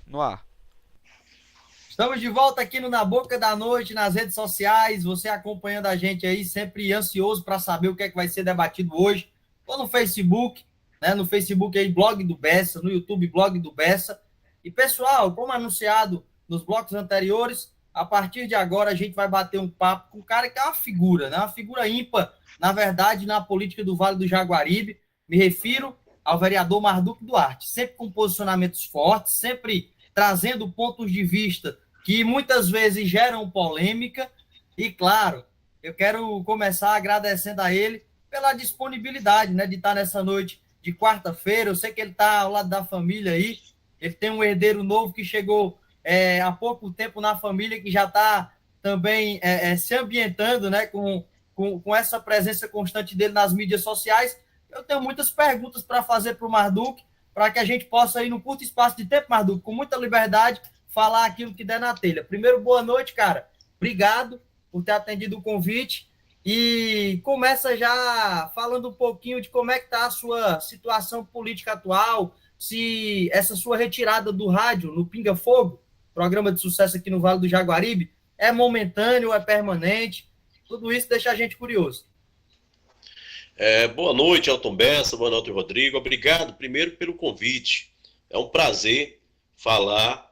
No ar. Estamos de volta aqui no Na Boca da Noite, nas redes sociais, você acompanhando a gente aí, sempre ansioso para saber o que é que vai ser debatido hoje. Estou no Facebook, né? No Facebook aí, Blog do Bessa, no YouTube, Blog do Bessa. E pessoal, como anunciado nos blocos anteriores, a partir de agora a gente vai bater um papo com um cara que é uma figura, né? Uma figura ímpar, na verdade, na política do Vale do Jaguaribe. Me refiro ao vereador Marduque Duarte, sempre com posicionamentos fortes, sempre trazendo pontos de vista que muitas vezes geram polêmica. E, claro, eu quero começar agradecendo a ele pela disponibilidade, né, de estar nessa noite de quarta-feira. Eu sei que ele está ao lado da família aí, ele tem um herdeiro novo que chegou há pouco tempo na família, que já está também se ambientando, né, com essa presença constante dele nas mídias sociais. Eu tenho muitas perguntas para fazer para o Marduque, para que a gente possa, aí, no curto espaço de tempo, Marduque, com muita liberdade, falar aquilo que der na telha. Primeiro, boa noite, cara. Obrigado por ter atendido o convite. E começa já falando um pouquinho de como é que está a sua situação política atual, se essa sua retirada do rádio no Pinga Fogo, programa de sucesso aqui no Vale do Jaguaribe, é momentâneo, é permanente. Tudo isso deixa a gente curioso. Boa noite, Elton Bessa, boa noite, Rodrigo. Obrigado, primeiro, pelo convite. É um prazer falar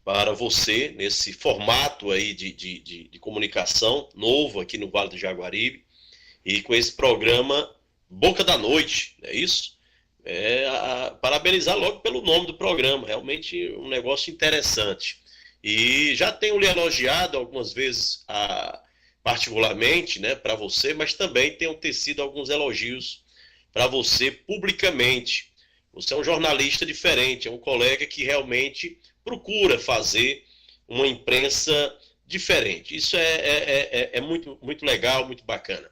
para você nesse formato aí de comunicação novo aqui no Vale do Jaguaribe e com esse programa Boca da Noite, não é isso? Parabenizar logo pelo nome do programa, realmente um negócio interessante. E já tenho lhe elogiado algumas vezes particularmente, né, para você, mas também tenho tecido alguns elogios para você publicamente. Você é um jornalista diferente, é um colega que realmente procura fazer uma imprensa diferente. Isso é muito, muito legal, muito bacana.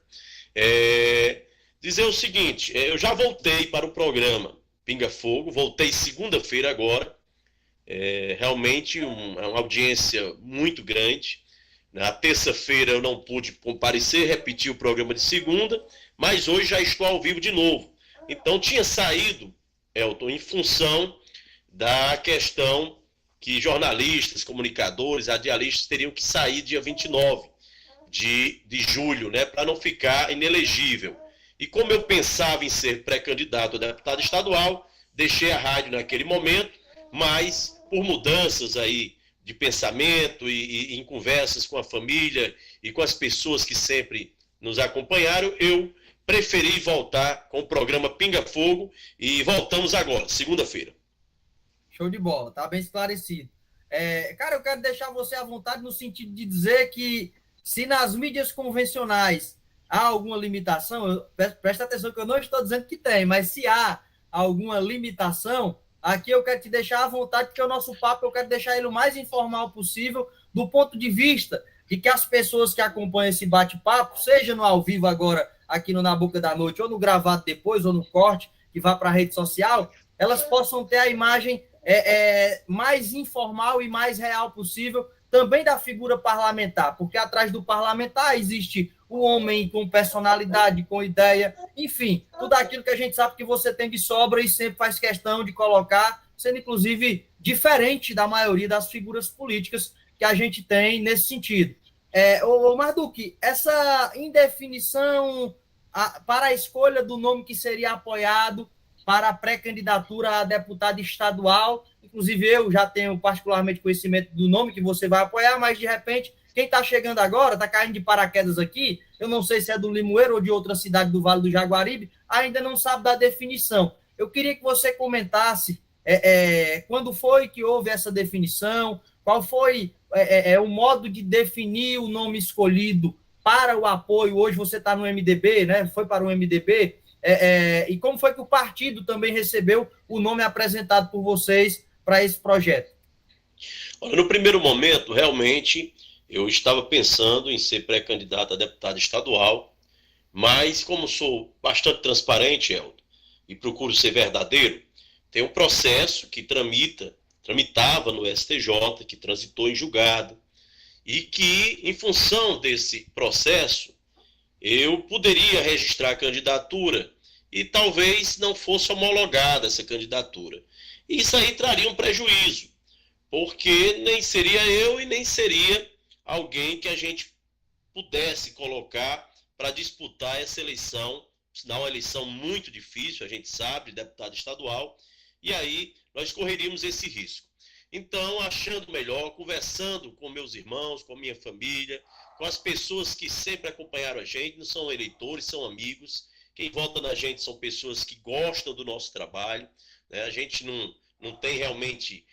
Dizer o seguinte, eu já voltei para o programa Pinga Fogo, voltei segunda-feira agora, realmente é uma audiência muito grande. Na terça-feira eu não pude comparecer, repetir o programa de segunda, mas hoje já estou ao vivo de novo. Então tinha saído, Elton, em função da questão que jornalistas, comunicadores, radialistas teriam que sair dia 29 de julho, né, para não ficar inelegível. E como eu pensava em ser pré-candidato a deputado estadual, deixei a rádio naquele momento, mas por mudanças aí de pensamento e em conversas com a família e com as pessoas que sempre nos acompanharam, eu preferi voltar com o programa Pinga Fogo e voltamos agora, segunda-feira. Show de bola, tá bem esclarecido. Cara, eu quero deixar você à vontade no sentido de dizer que se nas mídias convencionais há alguma limitação, presta atenção que eu não estou dizendo que tem, mas se há alguma limitação, aqui eu quero te deixar à vontade, porque o nosso papo eu quero deixar ele o mais informal possível, do ponto de vista de que as pessoas que acompanham esse bate-papo, seja no ao vivo agora, aqui no Na Boca da Noite, ou no gravado depois, ou no corte, que vá para a rede social, elas possam ter a imagem mais informal e mais real possível, também da figura parlamentar, porque atrás do parlamentar existe o homem com personalidade, com ideia, enfim, tudo aquilo que a gente sabe que você tem de sobra e sempre faz questão de colocar, sendo inclusive diferente da maioria das figuras políticas que a gente tem nesse sentido. Marduque, essa indefinição para a escolha do nome que seria apoiado para a pré-candidatura a deputado estadual, inclusive eu já tenho particularmente conhecimento do nome que você vai apoiar, mas de repente quem está chegando agora, está caindo de paraquedas aqui, eu não sei se é do Limoeiro ou de outra cidade do Vale do Jaguaribe, ainda não sabe da definição. Eu queria que você comentasse quando foi que houve essa definição, qual foi o modo de definir o nome escolhido para o apoio. Hoje você está no MDB, né? Foi para o MDB, e como foi que o partido também recebeu o nome apresentado por vocês para esse projeto? Olha, no primeiro momento, realmente, eu estava pensando em ser pré-candidato a deputado estadual, mas como sou bastante transparente, Elton, e procuro ser verdadeiro, tem um processo que tramitava no STJ, que transitou em julgado, e que, em função desse processo, eu poderia registrar a candidatura e talvez não fosse homologada essa candidatura. Isso aí traria um prejuízo, porque nem seria eu e nem seria alguém que a gente pudesse colocar para disputar essa eleição, sinal uma eleição muito difícil, a gente sabe, deputado estadual, e aí nós correríamos esse risco. Então, achando melhor, conversando com meus irmãos, com minha família, com as pessoas que sempre acompanharam a gente, não são eleitores, são amigos, quem vota na gente são pessoas que gostam do nosso trabalho, né? A gente não tem realmente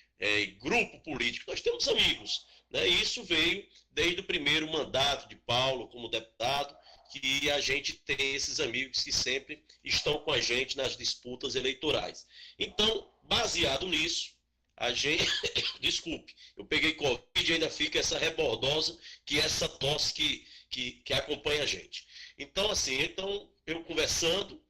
grupo político, nós temos amigos, né? E isso veio desde o primeiro mandato de Paulo como deputado, que a gente tem esses amigos que sempre estão com a gente nas disputas eleitorais. Então, baseado nisso, a gente... Desculpe, eu peguei Covid e ainda fica essa rebordosa, que é essa tosse que acompanha a gente. Então, assim, eu conversando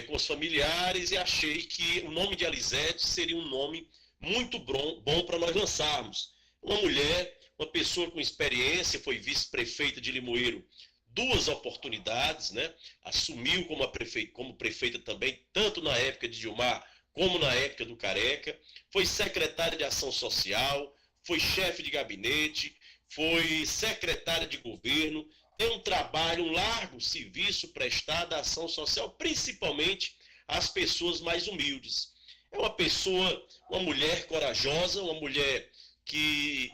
com os familiares e achei que o nome de Alizete seria um nome muito bom para nós lançarmos. Uma mulher, uma pessoa com experiência, foi vice-prefeita de Limoeiro 2 oportunidades, né? Assumiu como prefeita também, tanto na época de Gilmar como na época do Careca, foi secretária de Ação Social, foi chefe de gabinete, foi secretária de governo, tem um trabalho, um largo serviço prestado à ação social, principalmente às pessoas mais humildes. É uma pessoa, uma mulher corajosa, uma mulher que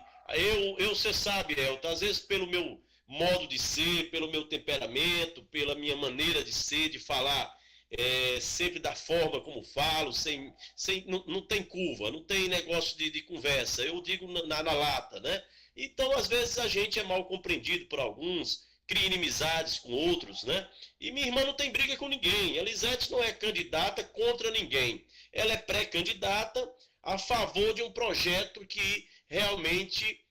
você sabe, Elton, às vezes pelo meu modo de ser, pelo meu temperamento, pela minha maneira de ser, de falar, sempre da forma como falo, não tem curva, não tem negócio de conversa, eu digo na lata, né? Então, às vezes, a gente é mal compreendido por alguns, cria inimizades com outros, né? E minha irmã não tem briga com ninguém, Elisete não é candidata contra ninguém, ela é pré-candidata a favor de um projeto que realmente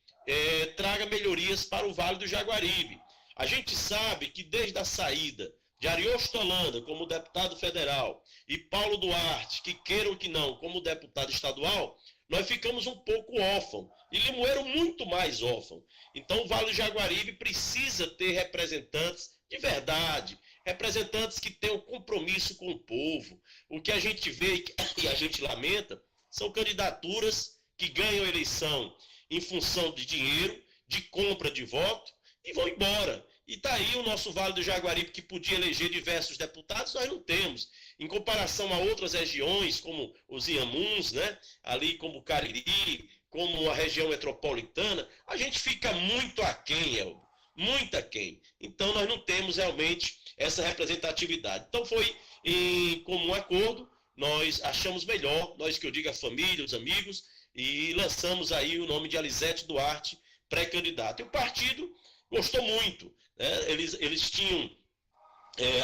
traga melhorias para o Vale do Jaguaribe. A gente sabe que desde a saída de Ariosto Holanda como deputado federal e Paulo Duarte, que queiram que não, como deputado estadual, nós ficamos um pouco órfãos. E Limoeiro muito mais órfão. Então o Vale do Jaguaribe precisa ter representantes de verdade, representantes que tenham compromisso com o povo. O que a gente vê e a gente lamenta são candidaturas que ganham eleição em função de dinheiro, de compra de voto e vão embora. E está aí o nosso Vale do Jaguaribe, que podia eleger diversos deputados, nós não temos. Em comparação a outras regiões, como os Inhamuns, né? Ali como Cariri, como a região metropolitana, a gente fica muito aquém, Elber, muito aquém. Então nós não temos realmente essa representatividade. Então foi em comum acordo, nós achamos melhor, nós que eu digo a família, os amigos, e lançamos aí o nome de Alizete Duarte, pré-candidato. E o partido gostou muito, né? Eles tinham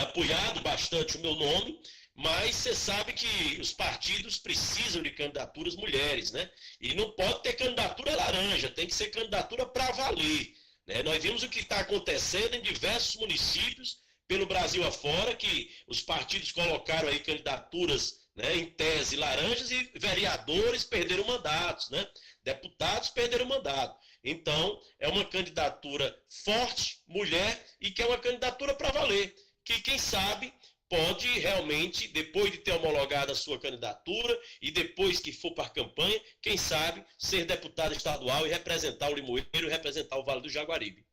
apoiado bastante o meu nome, mas você sabe que os partidos precisam de candidaturas mulheres, né? E não pode ter candidatura laranja, tem que ser candidatura para valer, né? Nós vimos o que está acontecendo em diversos municípios pelo Brasil afora, que os partidos colocaram aí candidaturas, né, em tese laranjas, e vereadores perderam mandatos, né? Deputados perderam mandato. Então, é uma candidatura forte, mulher, e que é uma candidatura para valer, que quem sabe pode realmente, depois de ter homologado a sua candidatura e depois que for para a campanha, quem sabe ser deputado estadual e representar o Limoeiro e representar o Vale do Jaguaribe.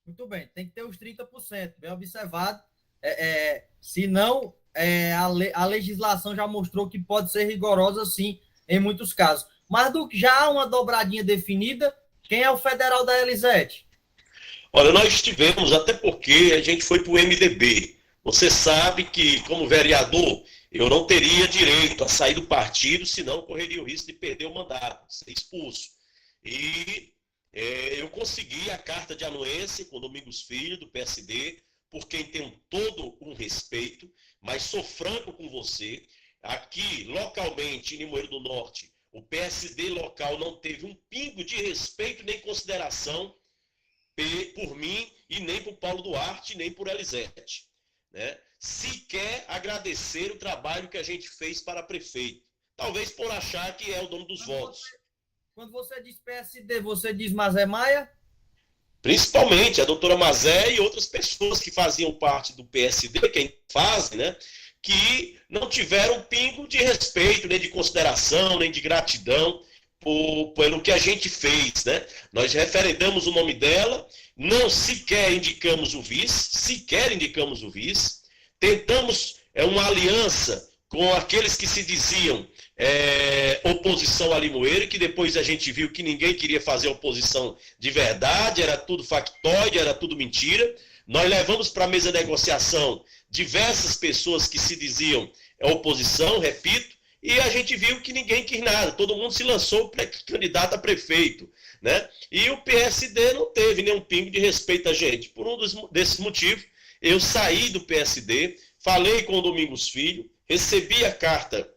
Muito bem, tem que ter os 30%, bem observado. Senão, a legislação já mostrou que pode ser rigorosa, sim, em muitos casos. Mas já há uma dobradinha definida. Quem é o federal da Elisete? Olha, nós tivemos, até porque a gente foi para o MDB. Você sabe que, como vereador, eu não teria direito a sair do partido, senão correria o risco de perder o mandato, ser expulso. E eu consegui a carta de anuência com Domingos Filho, do PSD, por quem tenho todo um respeito, mas sou franco com você, aqui, localmente, em Limoeiro do Norte, o PSD local não teve um pingo de respeito nem consideração por mim e nem por Paulo Duarte, nem por Elisete, né? Sequer agradecer o trabalho que a gente fez para prefeito. Talvez por achar que é o dono dos votos. Quando você diz PSD, você diz Mazé Maia? Principalmente a doutora Mazé e outras pessoas que faziam parte do PSD, quem fazem, né? Que não tiveram um pingo de respeito, nem de consideração, nem de gratidão pelo que a gente fez, né? Nós referendamos o nome dela, não sequer indicamos o vice, tentamos uma aliança com aqueles que se diziam oposição a Limoeiro, que depois a gente viu que ninguém queria fazer oposição de verdade, era tudo factóide, era tudo mentira. Nós levamos para a mesa de negociação diversas pessoas que se diziam oposição, repito, e a gente viu que ninguém quis nada, todo mundo se lançou candidato a prefeito, né? E o PSD não teve nenhum pingo de respeito a gente. Por desses motivos, eu saí do PSD, falei com o Domingos Filho, recebi a carta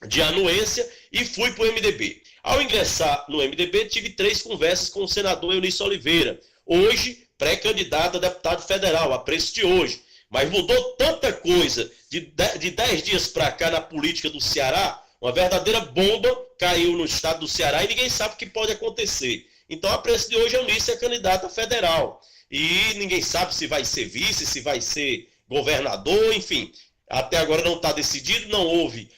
de anuência e fui para o MDB. Ao ingressar no MDB, tive 3 conversas com o senador Eunício Oliveira, hoje pré-candidato a deputado federal, a preço de hoje. Mas mudou tanta coisa de 10 dias para cá na política do Ceará, uma verdadeira bomba caiu no estado do Ceará e ninguém sabe o que pode acontecer. Então, a preço de hoje, Eunício é candidato a federal. E ninguém sabe se vai ser vice, se vai ser governador, enfim. Até agora não está decidido, não houve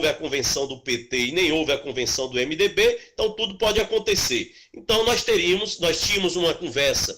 a convenção do PT e nem houve a convenção do MDB, então tudo pode acontecer. Então, nós tínhamos uma conversa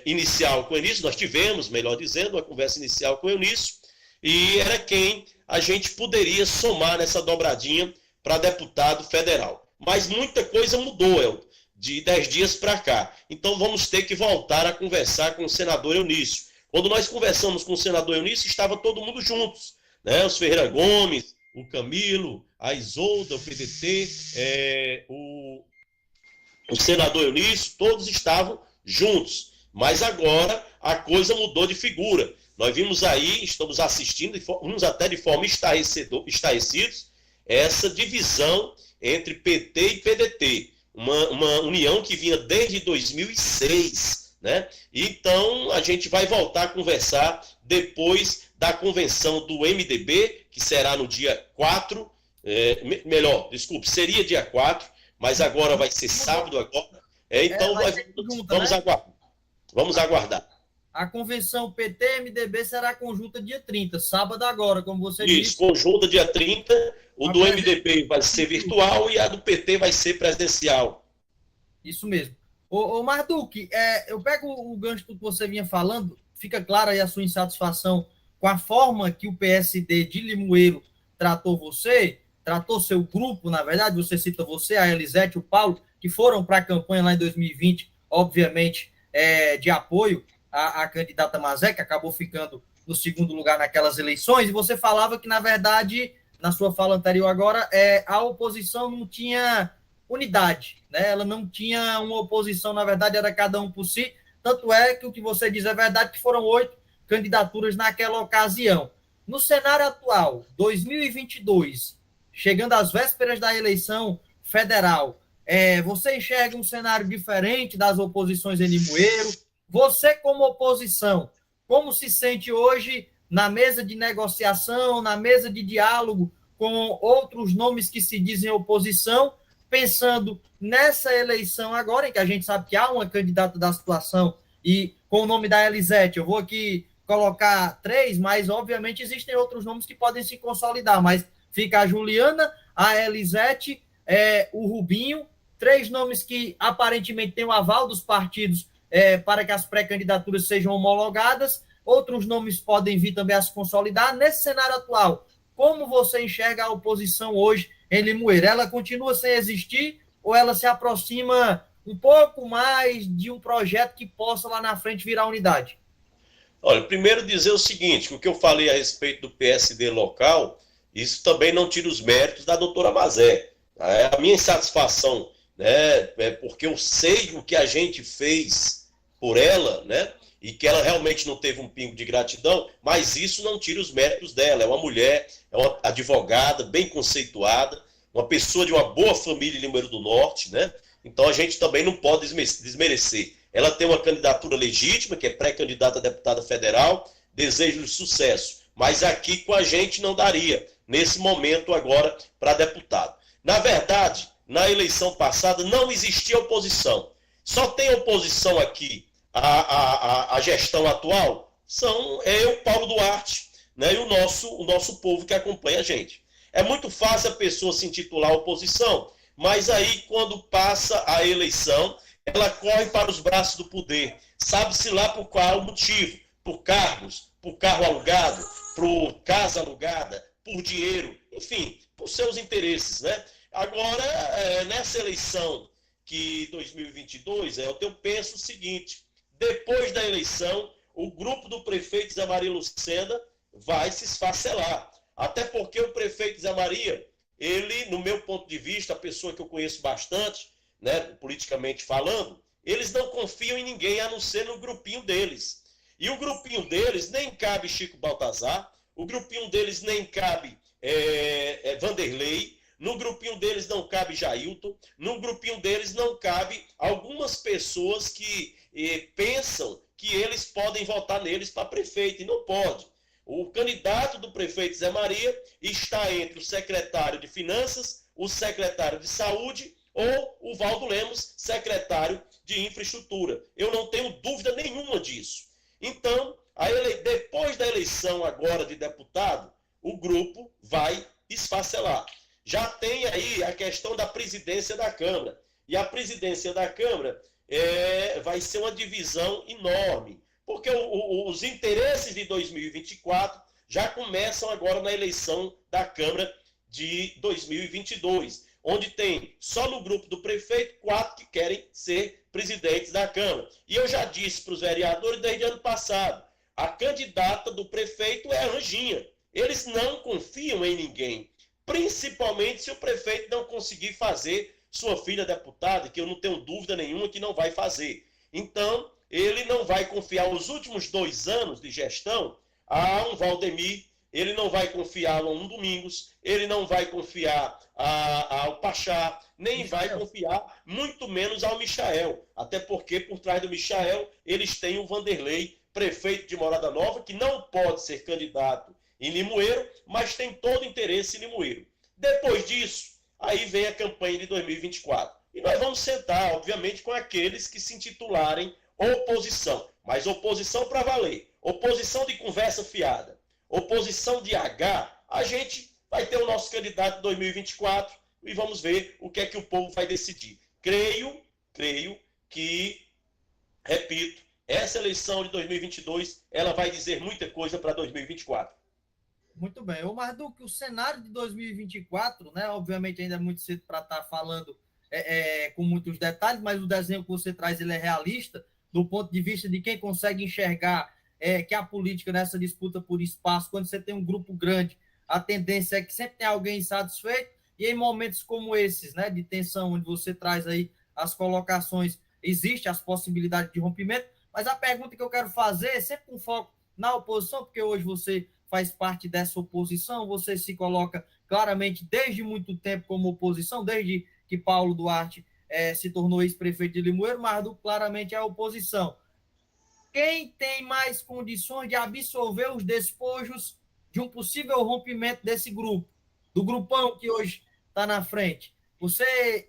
inicial com o Eunício, nós tivemos, melhor dizendo, uma conversa inicial com o Eunício, e era quem a gente poderia somar nessa dobradinha para deputado federal. Mas muita coisa mudou, Elton, de 10 dias para cá. Então vamos ter que voltar a conversar com o senador Eunício. Quando nós conversamos com o senador Eunício, estava todo mundo juntos, né? Os Ferreira Gomes, o Camilo, a Isolda, o PDT, o senador Eunício, todos estavam juntos, mas agora a coisa mudou de figura. Nós vimos aí, estamos assistindo, uns até de forma estarrecidos, essa divisão entre PT e PDT, uma união que vinha desde 2006, né? Então a gente vai voltar a conversar depois da convenção do MDB, que será no dia 4, seria dia 4, mas agora vai ser sábado agora. Então, vamos aguardar. A convenção PT-MDB será conjunta dia 30, sábado agora, como você disse. Isso, conjunta dia 30, do MDB vai ser virtual e a do PT vai ser presencial. Isso mesmo. Ô Marduque, eu pego o gancho do que você vinha falando, fica clara aí a sua insatisfação com a forma que o PSD de Limoeiro tratou seu grupo, na verdade, você cita você, a Elisete, o Paulo, que foram para a campanha lá em 2020, obviamente, de apoio à candidata Mazé, que acabou ficando no segundo lugar naquelas eleições, e você falava que, na verdade, na sua fala anterior agora, a oposição não tinha unidade, né? Ela não tinha uma oposição, na verdade, era cada um por si, tanto é que o que você diz é verdade, que foram 8 candidaturas naquela ocasião. No cenário atual, 2022, chegando às vésperas da eleição federal, você enxerga um cenário diferente das oposições em Limoeiro? Você, como oposição, como se sente hoje na mesa de negociação, na mesa de diálogo com outros nomes que se dizem oposição, pensando nessa eleição agora, em que a gente sabe que há uma candidata da situação, e com o nome da Elisete, eu vou aqui colocar 3, mas obviamente existem outros nomes que podem se consolidar, mas fica a Juliana, a Elisete, o Rubinho, 3 nomes que aparentemente têm o aval dos partidos para que as pré-candidaturas sejam homologadas, outros nomes podem vir também a se consolidar. Nesse cenário atual, como você enxerga a oposição hoje em Limoeiro? Ela continua sem existir ou ela se aproxima um pouco mais de um projeto que possa lá na frente virar unidade? Olha, primeiro dizer o seguinte, o que eu falei a respeito do PSD local, isso também não tira os méritos da doutora Mazé. A minha insatisfação, né, porque eu sei o que a gente fez por ela, né, e que ela realmente não teve um pingo de gratidão, mas isso não tira os méritos dela. É uma mulher, é uma advogada bem conceituada, uma pessoa de uma boa família em Limoeiro do Norte, né? Então a gente também não pode desmerecer. Ela tem uma candidatura legítima, que é pré-candidata a deputada federal, desejo-lhe sucesso, mas aqui com a gente não daria, nesse momento agora, para deputado. Na verdade, na eleição passada não existia oposição. Só tem oposição aqui a gestão atual, eu, Paulo Duarte, né, e o nosso povo que acompanha a gente. É muito fácil a pessoa se intitular oposição, mas aí quando passa a eleição, ela corre para os braços do poder. Sabe-se lá por qual motivo, por cargos, por carro alugado, por casa alugada, por dinheiro, enfim, por seus interesses, né? Agora, nessa eleição que 2022, eu penso o seguinte, depois da eleição, o grupo do prefeito Zé Maria Lucena vai se esfacelar. Até porque o prefeito Zé Maria, ele, no meu ponto de vista, a pessoa que eu conheço bastante, né, politicamente falando, eles não confiam em ninguém a não ser no grupinho deles. E o grupinho deles nem cabe Chico Baltazar, o grupinho deles nem cabe Vanderlei, no grupinho deles não cabe Jailton, no grupinho deles não cabe algumas pessoas que pensam que eles podem votar neles para prefeito, e não pode. O candidato do prefeito Zé Maria está entre o secretário de Finanças, o secretário de Saúde ou o Valdo Lemos, secretário de Infraestrutura. Eu não tenho dúvida nenhuma disso. Então, depois da eleição agora de deputado, o grupo vai esfacelar. Já tem aí a questão da presidência da Câmara. E a presidência da Câmara vai ser uma divisão enorme. Porque os interesses de 2024 já começam agora na eleição da Câmara de 2022, onde tem, só no grupo do prefeito, 4 que querem ser presidentes da Câmara. E eu já disse para os vereadores desde ano passado, a candidata do prefeito é a Anjinha. Eles não confiam em ninguém, principalmente se o prefeito não conseguir fazer sua filha deputada, que eu não tenho dúvida nenhuma que não vai fazer. Então, ele não vai confiar os últimos 2 anos de gestão a um Valdemir, ele não vai confiar a um Domingos, ele não vai confiar ao Pachá, nem vai confiar, muito menos ao Michael. Até porque, por trás do Michael, eles têm o Vanderlei, prefeito de Morada Nova, que não pode ser candidato em Limoeiro, mas tem todo interesse em Limoeiro. Depois disso, aí vem a campanha de 2024. E nós vamos sentar, obviamente, com aqueles que se intitularem oposição, mas oposição para valer, oposição de conversa fiada, oposição de H, a gente vai ter o nosso candidato em 2024 e vamos ver o que é que o povo vai decidir. Creio que, repito, essa eleição de 2022, ela vai dizer muita coisa para 2024. Muito bem. Ô Marduque, o cenário de 2024, né? Obviamente ainda é muito cedo para estar falando com muitos detalhes, mas o desenho que você traz ele é realista, do ponto de vista de quem consegue enxergar que a política nessa disputa por espaço, quando você tem um grupo grande, a tendência é que sempre tem alguém insatisfeito, e em momentos como esses, né, de tensão, onde você traz aí as colocações, existe as possibilidades de rompimento, mas a pergunta que eu quero fazer é sempre com foco na oposição, porque hoje você faz parte dessa oposição, você se coloca claramente desde muito tempo como oposição, desde que Paulo Duarte se tornou ex-prefeito de Limoeiro, mas claramente é a oposição. Quem tem mais condições de absorver os despojos de um possível rompimento desse grupo, do grupão que hoje está na frente? Você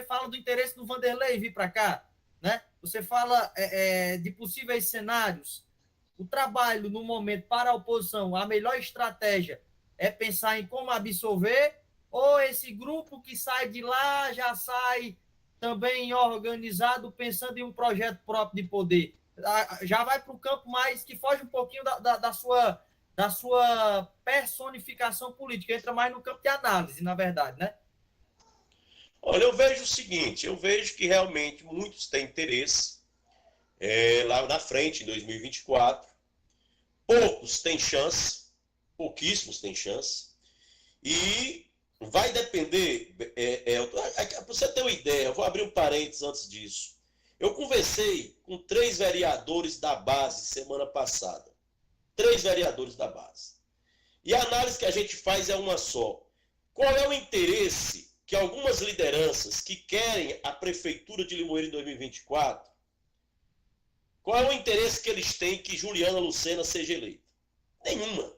fala do interesse do Vanderlei vir para cá, né? Você fala de possíveis cenários. O trabalho, no momento, para a oposição, a melhor estratégia é pensar em como absorver, ou esse grupo que sai de lá já sai também organizado, pensando em um projeto próprio de poder? Já vai para o campo mais que foge um pouquinho da sua personificação política, entra mais no campo de análise, na verdade, né? Olha, eu vejo o seguinte, eu vejo que realmente muitos têm interesse lá na frente, em 2024, poucos têm chance, pouquíssimos têm chance, e vai depender, para você ter uma ideia, eu vou abrir um parênteses antes disso. Eu conversei com 3 vereadores da base semana passada. 3 vereadores da base. E a análise que a gente faz é uma só. Qual é o interesse que algumas lideranças que querem a prefeitura de Limoeiro em 2024, qual é o interesse que eles têm que Juliana Lucena seja eleita? Nenhuma.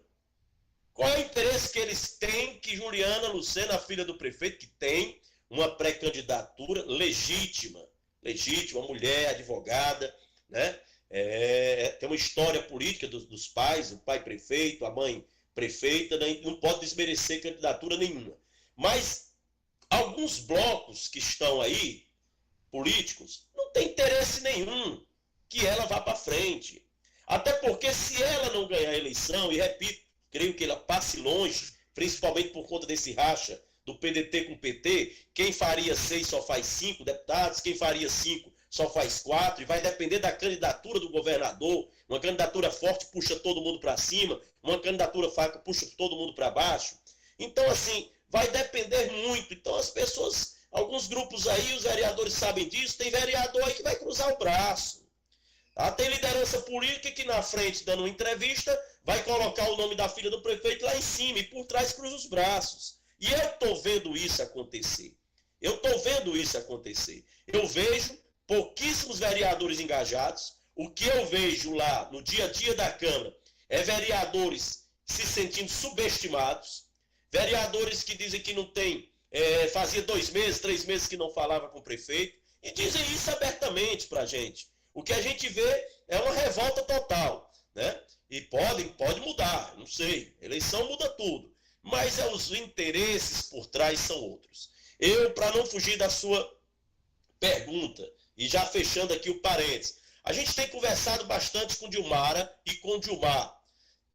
Qual é o interesse que eles têm que Juliana Lucena, a filha do prefeito, que tem uma pré-candidatura legítima, mulher, advogada, né? Tem uma história política dos pais, o pai prefeito, a mãe prefeita, né? Não pode desmerecer candidatura nenhuma. Mas alguns blocos que estão aí, políticos, não tem interesse nenhum que ela vá para frente. Até porque se ela não ganhar a eleição, e repito, creio que ela passe longe, principalmente por conta desse racha do PDT com o PT, quem faria 6 só faz 5 deputados, quem faria 5 só faz 4, e vai depender da candidatura do governador. Uma candidatura forte puxa todo mundo para cima, uma candidatura fraca puxa todo mundo para baixo. Então, assim, vai depender muito. Então, as pessoas, alguns grupos aí, os vereadores sabem disso, tem vereador aí que vai cruzar o braço. Tá? Tem liderança política que na frente, dando uma entrevista, vai colocar o nome da filha do prefeito lá em cima e por trás cruza os braços. E eu estou vendo isso acontecer. Eu vejo pouquíssimos vereadores engajados. O que eu vejo lá no dia a dia da Câmara é vereadores se sentindo subestimados, vereadores que dizem que não tem, fazia 2 meses, 3 meses que não falava com o prefeito, e dizem isso abertamente para a gente. O que a gente vê é uma revolta total, né? E pode mudar, não sei, eleição muda tudo, mas os interesses por trás são outros. Eu, para não fugir da sua pergunta, e já fechando aqui o parênteses, a gente tem conversado bastante com Dilmara e com Dilmar.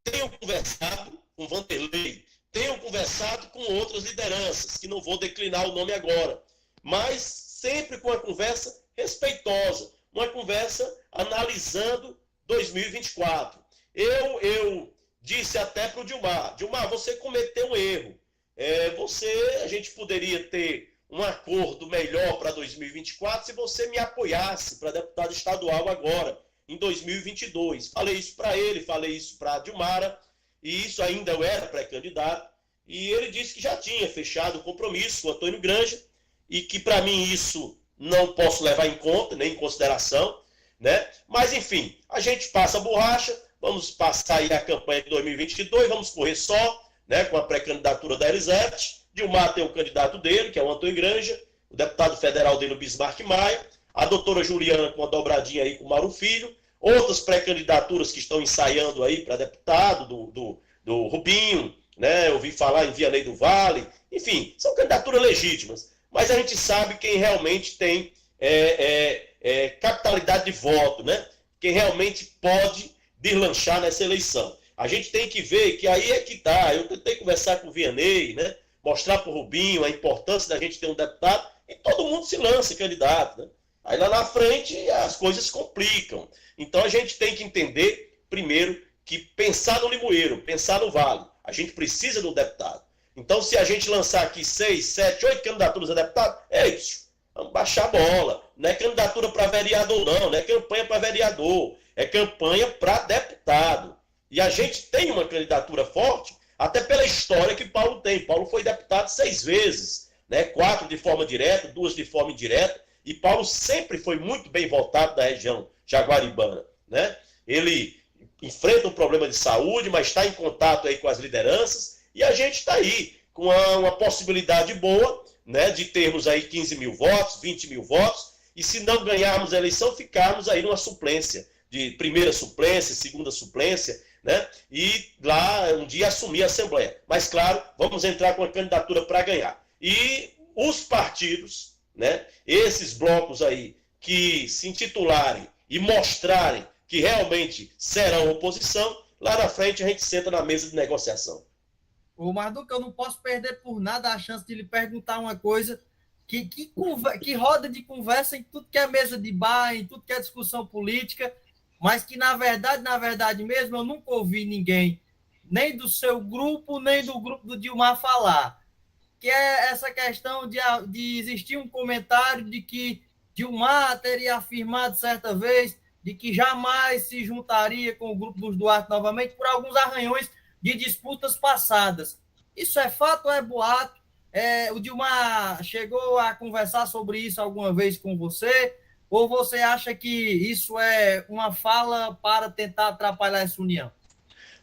Tenho conversado com Vanderlei, tenho conversado com outras lideranças, que não vou declinar o nome agora, mas sempre com uma conversa respeitosa, uma conversa analisando 2024. Eu disse até para o Dilmar, você cometeu um erro. A gente poderia ter um acordo melhor para 2024 se você me apoiasse para deputado estadual agora, em 2022. Falei isso para ele, falei isso para a Dilmara, e isso ainda eu era pré-candidato, e ele disse que já tinha fechado o compromisso com o Antônio Granja, e que para mim isso não posso levar em conta, nem em consideração, né? Mas enfim, a gente passa a borracha, vamos passar aí a campanha de 2022, vamos correr só, né, com a pré-candidatura da Elisete. Dilmar tem um candidato dele, que é o Antônio Granja, o deputado federal dele, o Bismarck Maia, a doutora Juliana com uma dobradinha aí com o Mauro Filho, outras pré-candidaturas que estão ensaiando aí para deputado, do Rubinho, né? Eu ouvi falar em Vianney do Vale, enfim, são candidaturas legítimas, mas a gente sabe quem realmente tem capitalidade de voto, né? Quem realmente pode deslanchar nessa eleição. A gente tem que ver que aí é que tá. Eu tentei conversar com o Vianney, né? Mostrar para o Rubinho a importância da gente ter um deputado, e todo mundo se lança candidato, né? Aí lá na frente as coisas complicam. Então a gente tem que entender, primeiro, que pensar no limoeiro, pensar no vale. A gente precisa de um deputado. Então se a gente lançar aqui 6, 7, 8 candidaturas a deputado, isso, vamos baixar a bola. Não é candidatura para vereador não é campanha para vereador, é campanha para deputado. E a gente tem uma candidatura forte, até pela história que Paulo tem. Paulo foi deputado 6 vezes, né? 4 de forma direta, 2 de forma indireta, e Paulo sempre foi muito bem votado da região jaguaribana, né? Ele enfrenta um problema de saúde, mas está em contato aí com as lideranças, e a gente está aí com uma possibilidade boa, né, de termos aí 15 mil votos, 20 mil votos, e se não ganharmos a eleição, ficarmos aí numa suplência, de primeira suplência, segunda suplência, né? E lá um dia assumir a Assembleia. Mas, claro, vamos entrar com a candidatura para ganhar. E os partidos, né? Esses blocos aí que se intitularem e mostrarem que realmente serão oposição, lá na frente a gente senta na mesa de negociação. Ô, Marduca, eu não posso perder por nada a chance de lhe perguntar uma coisa que roda de conversa em tudo que é mesa de bar, em tudo que é discussão política, mas que, na verdade mesmo, eu nunca ouvi ninguém, nem do seu grupo, nem do grupo do Dilmar falar, que é essa questão de existir um comentário de que Dilmar teria afirmado certa vez de que jamais se juntaria com o grupo dos Duarte novamente por alguns arranhões de disputas passadas. Isso é fato ou é boato? O Dilmar chegou a conversar sobre isso alguma vez com você? Ou você acha que isso é uma fala para tentar atrapalhar essa união?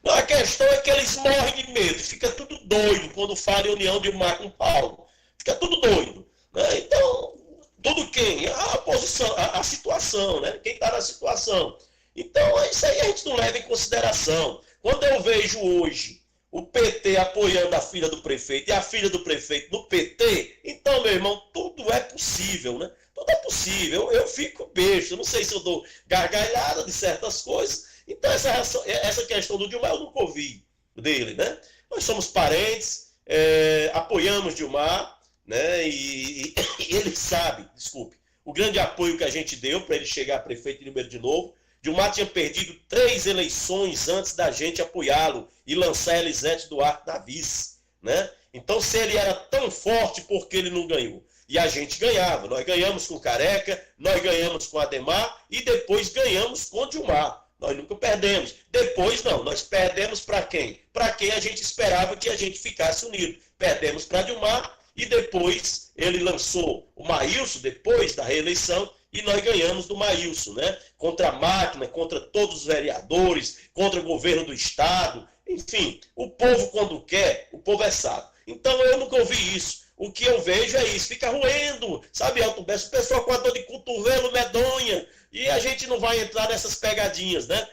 Não, a questão é que eles morrem de medo, fica tudo doido quando fala em união de Dilmar com Paulo. Fica tudo doido, né? Então, tudo quem? A posição, a situação, né? Quem está na situação. Então, isso aí a gente não leva em consideração. Quando eu vejo hoje o PT apoiando a filha do prefeito e a filha do prefeito no PT, então, meu irmão, tudo é possível, né? Tudo é possível. Eu fico besta, não sei se eu dou gargalhada de certas coisas. Então, essa questão do Dilma eu nunca ouvi dele, né? Nós somos parentes, apoiamos Dilma, né? E ele sabe, desculpe, o grande apoio que a gente deu para ele chegar a prefeito de Ribeirão de Novo. Dilma tinha perdido 3 eleições antes da gente apoiá-lo e lançar Elisete Duarte na vice, né? Então, se ele era tão forte, por que ele não ganhou? E a gente ganhava. Nós ganhamos com Careca, nós ganhamos com Ademar e depois ganhamos com Dilma. Nós nunca perdemos. Depois, não. Nós perdemos para quem? Para quem a gente esperava que a gente ficasse unido. Perdemos para Dilma e depois ele lançou o Maílson, depois da reeleição, e nós ganhamos do Maílson, né? Contra a máquina, contra todos os vereadores, contra o governo do Estado. Enfim, o povo quando quer, o povo é sábio. Então eu nunca ouvi isso. O que eu vejo é isso, fica roendo, sabe, Elton Bessa? O pessoal com a dor de cotovelo medonha, e a gente não vai entrar nessas pegadinhas, né?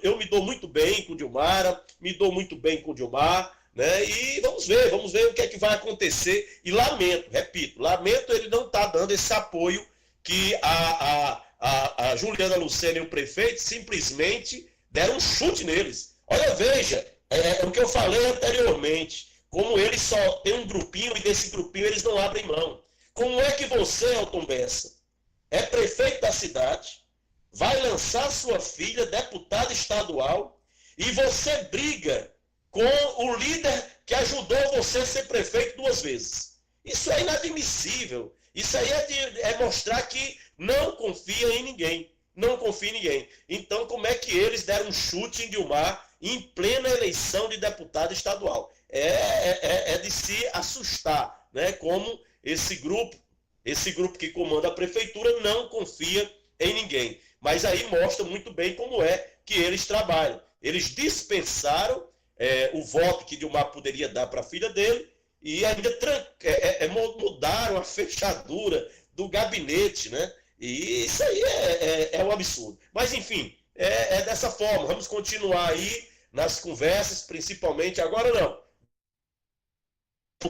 Eu me dou muito bem com Dilmara, me dou muito bem com Dilmar, né? E vamos ver o que é que vai acontecer. E lamento, repito, ele não está dando esse apoio que a Juliana Lucena e o prefeito simplesmente deram um chute neles. Olha, veja, o que eu falei anteriormente, como eles só têm um grupinho e desse grupinho eles não abrem mão. Como é que você, Elton Bessa, é prefeito da cidade, vai lançar sua filha, deputada estadual, e você briga com o líder que ajudou você a ser prefeito 2 vezes? Isso é inadmissível. Isso aí é mostrar que não confia em ninguém. Não confia em ninguém. Então, como é que eles deram um chute em Dilma em plena eleição de deputado estadual? É de se assustar, né? Como esse grupo que comanda a prefeitura não confia em ninguém. Mas aí mostra muito bem como é que eles trabalham. Eles dispensaram o voto que Dilma poderia dar para a filha dele e ainda mudaram a fechadura do gabinete, né? E isso aí é um absurdo. Mas, enfim, é dessa forma. Vamos continuar aí nas conversas, principalmente. Agora não.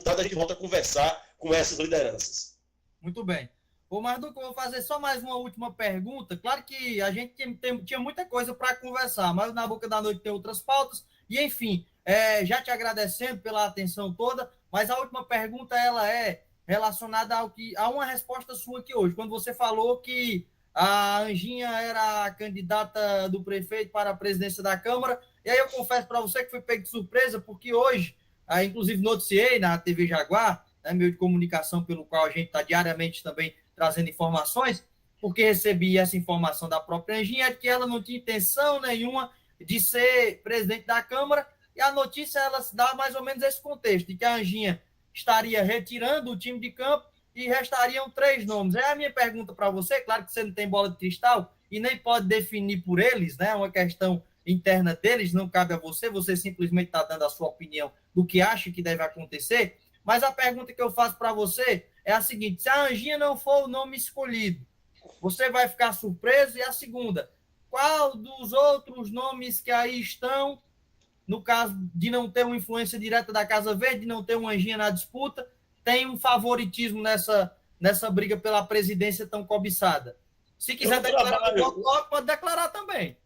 A gente volta a conversar com essas lideranças. Muito bem. Ô, Marduco, eu vou fazer só mais uma última pergunta. Claro que a gente tinha muita coisa para conversar, mas na boca da noite tem outras pautas. E, enfim, já te agradecendo pela atenção toda, mas a última pergunta ela é relacionada a uma resposta sua aqui hoje, quando você falou que a Anjinha era a candidata do prefeito para a presidência da Câmara. E aí eu confesso para você que fui pego de surpresa, porque hoje, inclusive noticiei na TV Jaguar, meio de comunicação pelo qual a gente está diariamente também trazendo informações, porque recebi essa informação da própria Anjinha, de que ela não tinha intenção nenhuma de ser presidente da Câmara, e a notícia ela dá mais ou menos esse contexto, de que a Anjinha estaria retirando o time de campo e restariam 3 nomes. É a minha pergunta para você, claro que você não tem bola de cristal e nem pode definir por eles, né? É uma questão interna deles, não cabe a você, você simplesmente está dando a sua opinião do que acha que deve acontecer. Mas a pergunta que eu faço para você é a seguinte: se a Anjinha não for o nome escolhido, você vai ficar surpreso? E a segunda, qual dos outros nomes que aí estão, no caso de não ter uma influência direta da Casa Verde, de não ter uma Anjinha na disputa, tem um favoritismo nessa briga pela presidência tão cobiçada? Se quiser declarar, pode declarar também.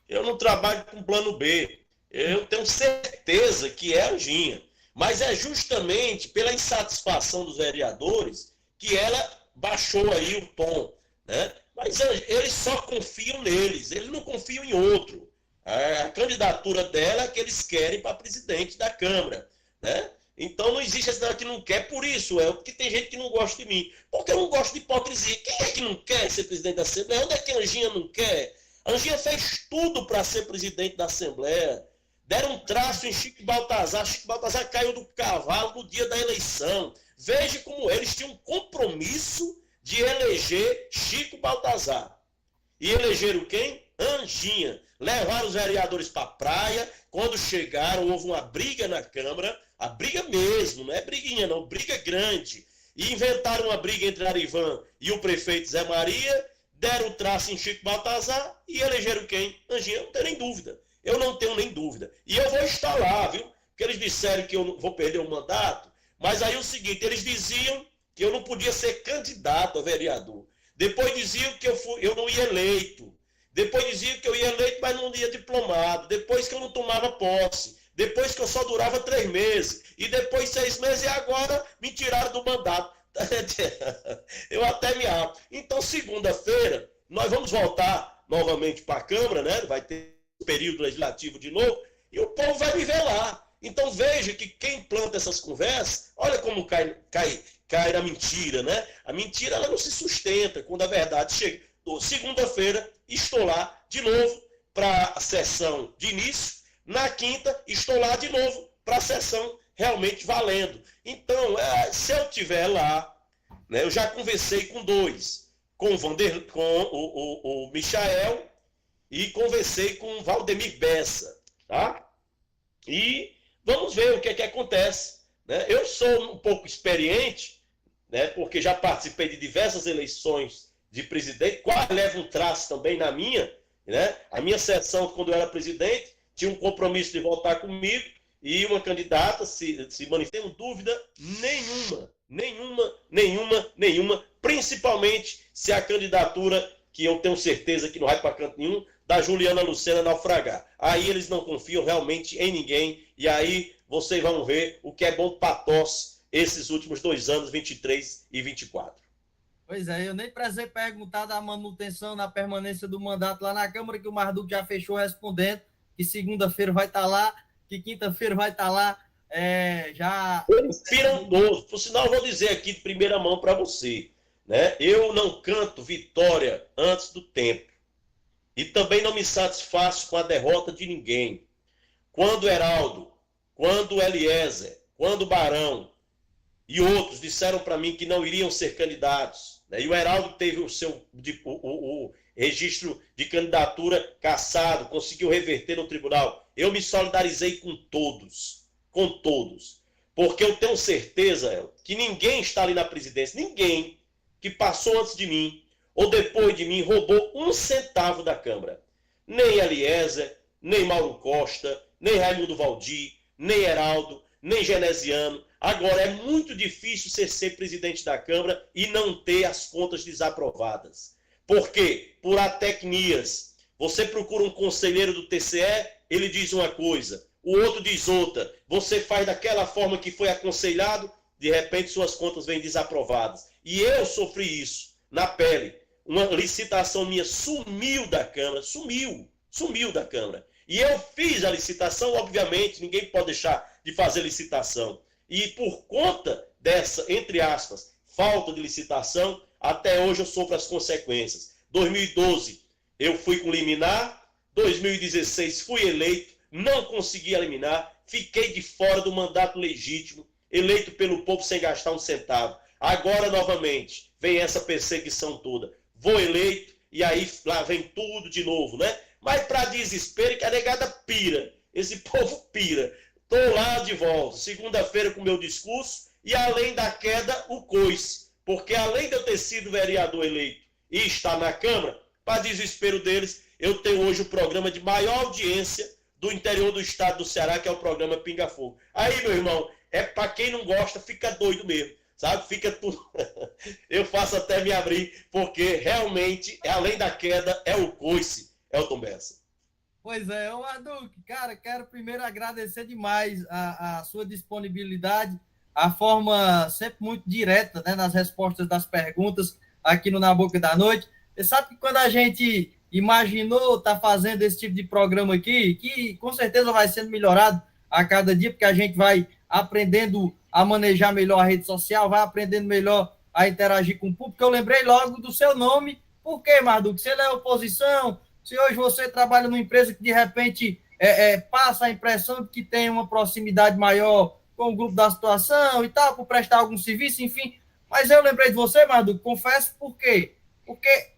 Eu não trabalho com plano B. Eu tenho certeza que é a Anjinha. Mas é justamente pela insatisfação dos vereadores que ela baixou aí o tom, né? Mas eles só confiam neles, eles não confiam em outro. A candidatura dela é que eles querem para presidente da Câmara, né? Então não existe essa que não quer, por isso porque tem gente que não gosta de mim. Porque eu não gosto de hipocrisia. Quem é que não quer ser presidente da Assembleia? Onde é que a Anjinha não quer? A Anjinha fez tudo para ser presidente da Assembleia. Deram um traço em Chico Baltazar. Chico Baltazar caiu do cavalo no dia da eleição. Veja como eles tinham um compromisso de eleger Chico Baltazar. E elegeram quem? Anjinha. Levaram os vereadores para a praia. Quando chegaram, houve uma briga na Câmara. A briga mesmo, não é briguinha não, briga grande. E inventaram uma briga entre Arivan e o prefeito Zé Maria. Deram o traço em Chico Baltazar e elegeram quem? Anjinha. Eu não tenho nem dúvida. Eu não tenho nem dúvida. E eu vou estar lá, viu? que eles disseram que eu não vou perder o mandato, mas aí o seguinte, eles diziam que eu não podia ser candidato a vereador. Depois diziam que eu não ia eleito. Depois diziam que eu ia eleito, mas não ia diplomado. Depois que eu não tomava posse. Depois que eu só durava 3 meses. E depois 6 meses e agora me tiraram do mandato. Eu até me abro. Então, segunda-feira, nós vamos voltar novamente para a Câmara, né? Vai ter período legislativo de novo, e o povo vai me ver lá. Então, veja que quem planta essas conversas, olha como cai na mentira, né? A mentira, ela não se sustenta quando a verdade chega. Segunda-feira, estou lá de novo para a sessão de início. Na quinta, estou lá de novo para a sessão realmente valendo. Então, se eu estiver lá, né, eu já conversei com 2, com o Michael e conversei com o Valdemir Bessa, tá? E vamos ver o que é que acontece, né? Eu sou um pouco experiente, né, porque já participei de diversas eleições de presidente, quase leva um traço também na minha, né? A minha sessão, quando eu era presidente, tinha um compromisso de votar comigo e uma candidata se manifestou, não tenho dúvida nenhuma, principalmente se a candidatura, que eu tenho certeza que não vai para canto nenhum, da Juliana Lucena naufragar. Aí eles não confiam realmente em ninguém, e aí vocês vão ver o que é bom para tosse esses últimos 2 anos, 23 e 24. Pois é, eu nem precisei perguntar da manutenção na permanência do mandato lá na Câmara, que o Marduco já fechou respondendo, que segunda-feira vai estar lá, que quinta-feira vai estar lá, já... Inspirador. Por sinal, eu vou dizer aqui de primeira mão para você, né? Eu não canto vitória antes do tempo. E também não me satisfaço com a derrota de ninguém. Quando Heraldo, quando Eliezer, quando Barão e outros disseram para mim que não iriam ser candidatos, né? E o Heraldo teve o registro de candidatura cassado, conseguiu reverter no tribunal. Eu me solidarizei com todos, porque eu tenho certeza que ninguém está ali na presidência, ninguém que passou antes de mim ou depois de mim roubou 1 centavo da Câmara. Nem Eliezer, nem Mauro Costa, nem Raimundo Valdir, nem Heraldo, nem Genesiano. Agora, é muito difícil ser presidente da Câmara e não ter as contas desaprovadas. Por quê? Por atecnias. Você procura um conselheiro do TCE, ele diz uma coisa, o outro diz outra. Você faz daquela forma que foi aconselhado, de repente suas contas vêm desaprovadas. E eu sofri isso na pele. Uma licitação minha sumiu da Câmara, sumiu da Câmara. E eu fiz a licitação, obviamente, ninguém pode deixar de fazer licitação. E por conta dessa, entre aspas, falta de licitação, até hoje eu sofro as consequências. 2012 eu fui com liminar, 2016 fui eleito, não consegui eliminar, fiquei de fora do mandato legítimo, eleito pelo povo sem gastar 1 centavo. Agora, novamente, vem essa perseguição toda. Vou eleito e aí lá vem tudo de novo, né? Mas para desespero, que a negada pira. Esse povo pira. Estou lá de volta, segunda-feira com o meu discurso e além da queda, o coice. Porque além de eu ter sido vereador eleito e estar na Câmara, para desespero deles, eu tenho hoje o programa de maior audiência do interior do estado do Ceará, que é o programa Pinga Fogo. Aí, meu irmão, é para quem não gosta, fica doido mesmo. Sabe? Fica tudo... Eu faço até me abrir, porque realmente, além da queda, é o coice, Elton Bessa. Pois é, ô Marduco, cara, quero primeiro agradecer demais a sua disponibilidade, a forma sempre muito direta, né, nas respostas das perguntas aqui no Na Boca da Noite. Você sabe que quando a gente imaginou estar fazendo esse tipo de programa aqui, que com certeza vai sendo melhorado a cada dia, porque a gente vai aprendendo a manejar melhor a rede social, vai aprendendo melhor a interagir com o público. Eu lembrei logo do seu nome. Por quê, Marduco? Se ele é oposição, se hoje você trabalha numa empresa que de repente passa a impressão de que tem uma proximidade maior com o grupo da situação e tal, por prestar algum serviço, enfim. Mas eu lembrei de você, Marduco, confesso por quê? Porque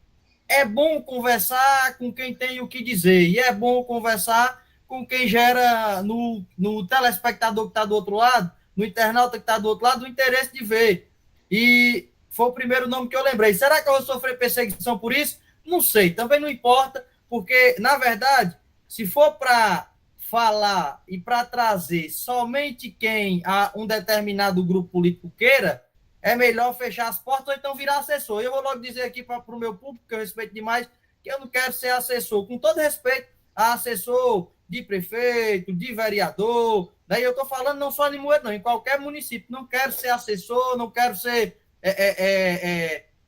é bom conversar com quem tem o que dizer, e é bom conversar com quem gera no telespectador que está do outro lado, no internauta que está do outro lado, o interesse de ver. E foi o primeiro nome que eu lembrei. Será que eu vou sofrer perseguição por isso? Não sei, também não importa, porque, na verdade, se for para falar e para trazer somente quem um determinado grupo político queira, é melhor fechar as portas ou então virar assessor. Eu vou logo dizer aqui para o meu público, que eu respeito demais, que eu não quero ser assessor, com todo respeito a assessor de prefeito, de vereador. Daí eu estou falando não só em Limoeiro, não, em qualquer município. Não quero ser assessor, não quero ser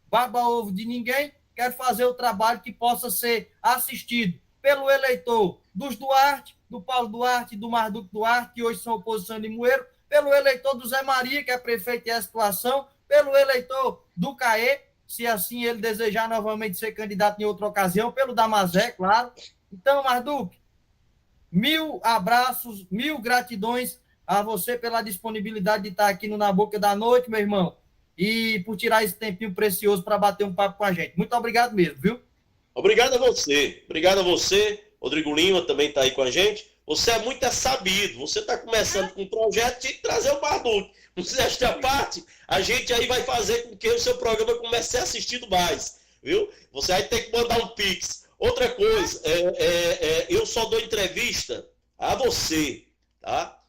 baba-ovo de ninguém, quero fazer o trabalho que possa ser assistido pelo eleitor dos Duarte, do Paulo Duarte, do Marduco Duarte, que hoje são oposição de Limoeiro, pelo eleitor do Zé Maria, que é prefeito e é a situação, pelo eleitor do Caê, se assim ele desejar novamente ser candidato em outra ocasião, pelo Damazé, claro. Então, Marduco, 1000 abraços, 1000 gratidões a você pela disponibilidade de estar aqui no Na Boca da Noite, meu irmão, e por tirar esse tempinho precioso para bater um papo com a gente. Muito obrigado mesmo, viu? Obrigado a você. Obrigado a você. Rodrigo Lima também está aí com a gente. Você é muito sabido. Você está começando com um projeto de trazer o Marduco. Nesta parte, a gente aí vai fazer com que o seu programa comece a ser assistido mais. Viu? Você vai ter que mandar um pix. Outra coisa, eu só dou entrevista a você, tá?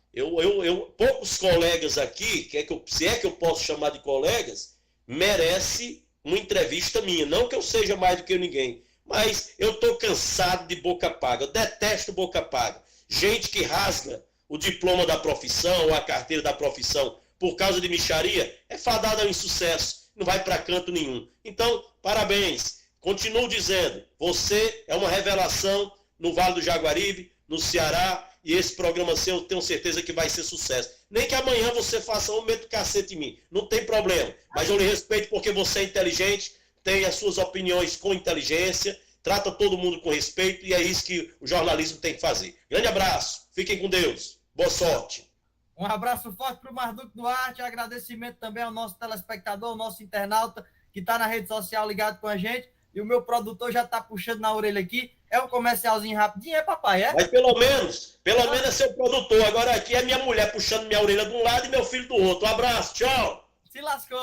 Poucos colegas aqui, se é que eu posso chamar de colegas, merece uma entrevista minha. Não que eu seja mais do que ninguém, mas eu estou cansado de boca paga. Eu detesto boca paga. Gente que rasga o diploma da profissão ou a carteira da profissão por causa de mixaria é fadada ao insucesso. Não vai para canto nenhum. Então, parabéns. Continuo dizendo, você é uma revelação no Vale do Jaguaribe, no Ceará, e esse programa seu, eu tenho certeza que vai ser sucesso. Nem que amanhã você faça um metro cacete em mim, não tem problema. Mas eu lhe respeito porque você é inteligente, tem as suas opiniões com inteligência, trata todo mundo com respeito, e é isso que o jornalismo tem que fazer. Grande abraço, fiquem com Deus, boa sorte. Um abraço forte para o Marduco Duarte, agradecimento também ao nosso telespectador, ao nosso internauta, que está na rede social ligado com a gente. E o meu produtor já está puxando na orelha aqui. É um comercialzinho rapidinho, papai? Mas pelo menos é seu produtor. Agora aqui é minha mulher puxando minha orelha de um lado e meu filho do outro. Um abraço, tchau. Se lascou.